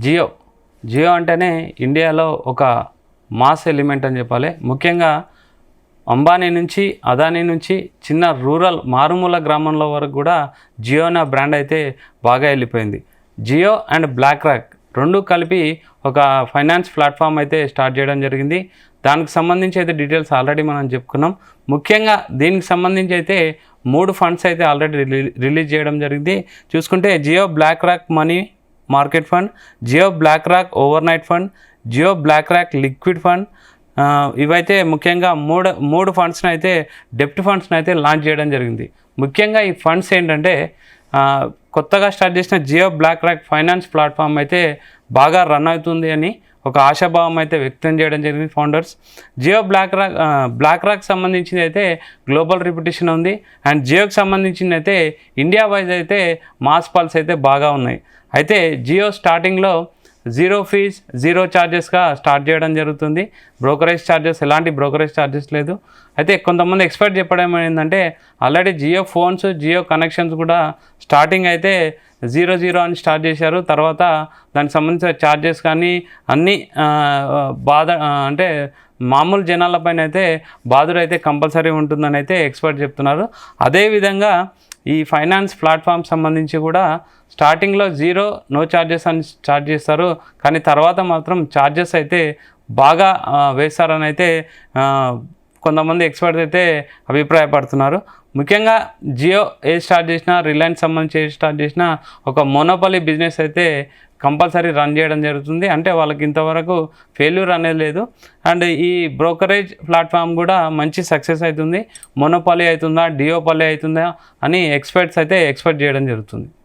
జియో జియో అంటేనే ఇండియాలో ఒక మాస్ ఎలిమెంట్ అని చెప్పాలి. ముఖ్యంగా అంబానీ నుంచి అదానీ నుంచి చిన్న రూరల్ మారుమూల గ్రామంలో వరకు కూడా జియో అనే బ్రాండ్ అయితే బాగా వెళ్ళిపోయింది. జియో అండ్ బ్లాక్ రాక్ రెండు కలిపి ఒక ఫైనాన్స్ ప్లాట్ఫామ్ అయితే స్టార్ట్ చేయడం జరిగింది. దానికి సంబంధించి అయితే డీటెయిల్స్ ఆల్రెడీ మనం చెప్పుకున్నాం. ముఖ్యంగా దీనికి సంబంధించి అయితే 3 ఫండ్స్ అయితే ఆల్రెడీ రిలీజ్ చేయడం జరిగింది. చూసుకుంటే Jio BlackRock money market fund, Jio BlackRock overnight fund, Jio BlackRock liquid fund, ఇవైతే ముఖ్యంగా మూడు ఫండ్స్ని అయితే డెప్ట్ ఫండ్స్ని అయితే లాంచ్ చేయడం జరిగింది. ముఖ్యంగా ఈ ఫండ్స్ ఏంటంటే కొత్తగా స్టార్ట్ చేసిన Jio BlackRock finance platform అయితే బాగా రన్ అవుతుంది అని ఒక ఆశాభావం అయితే వ్యక్తం చేయడం జరిగింది ఫౌండర్స్. జియో బ్లాక్ రాక్ సంబంధించింది అయితే గ్లోబల్ రిప్యుటేషన్ ఉంది. అండ్ జియోకి సంబంధించింది అయితే ఇండియా వైజ్ అయితే మాస్ పల్స్ అయితే బాగా ఉన్నాయి. అయితే జియో స్టార్టింగ్లో 0 ఫీజ్ 0 ఛార్జెస్గా స్టార్ట్ చేయడం జరుగుతుంది. బ్రోకరేజ్ ఛార్జెస్, ఎలాంటి బ్రోకరేజ్ ఛార్జెస్ లేదు. అయితే కొంతమంది ఎక్స్పర్ట్ చెప్పడం ఏంటంటే already Jio phones, Jio connections కూడా స్టార్టింగ్ అయితే 0 అని స్టార్ట్ చేశారు. తర్వాత దానికి సంబంధించిన ఛార్జెస్ కానీ అన్నీ అంటే మామూలు జనాలపైన అయితే బాధుడు అయితే కంపల్సరీ ఉంటుందని అయితే ఎక్స్పర్ట్ చెప్తున్నారు. అదేవిధంగా ఈ ఫైనాన్స్ ప్లాట్ఫామ్ సంబంధించి కూడా స్టార్టింగ్లో 0 నో ఛార్జెస్ అని స్టార్ట్ చేస్తారు. కానీ తర్వాత మాత్రం ఛార్జెస్ అయితే బాగా వేస్తారని అయితే కొంతమంది ఎక్స్పర్ట్స్ అయితే అభిప్రాయపడుతున్నారు. ముఖ్యంగా జియో స్టార్ట్ చేసినా, రిలయన్స్ సంబంధించి స్టార్ట్ చేసినా ఒక మోనోపలీ బిజినెస్ అయితే కంపల్సరీ రన్ చేయడం జరుగుతుంది. అంటే వాళ్ళకి ఇంతవరకు ఫెయిల్యూర్ అనేది లేదు. అండ్ ఈ బ్రోకరేజ్ ప్లాట్ఫామ్ కూడా మంచి సక్సెస్ అవుతుంది. మోనోపలీ అవుతుందా, డియోపలీ అవుతుందా అని ఎక్స్పర్ట్స్ అయితే ఎక్స్పెక్ట్ చేయడం జరుగుతుంది.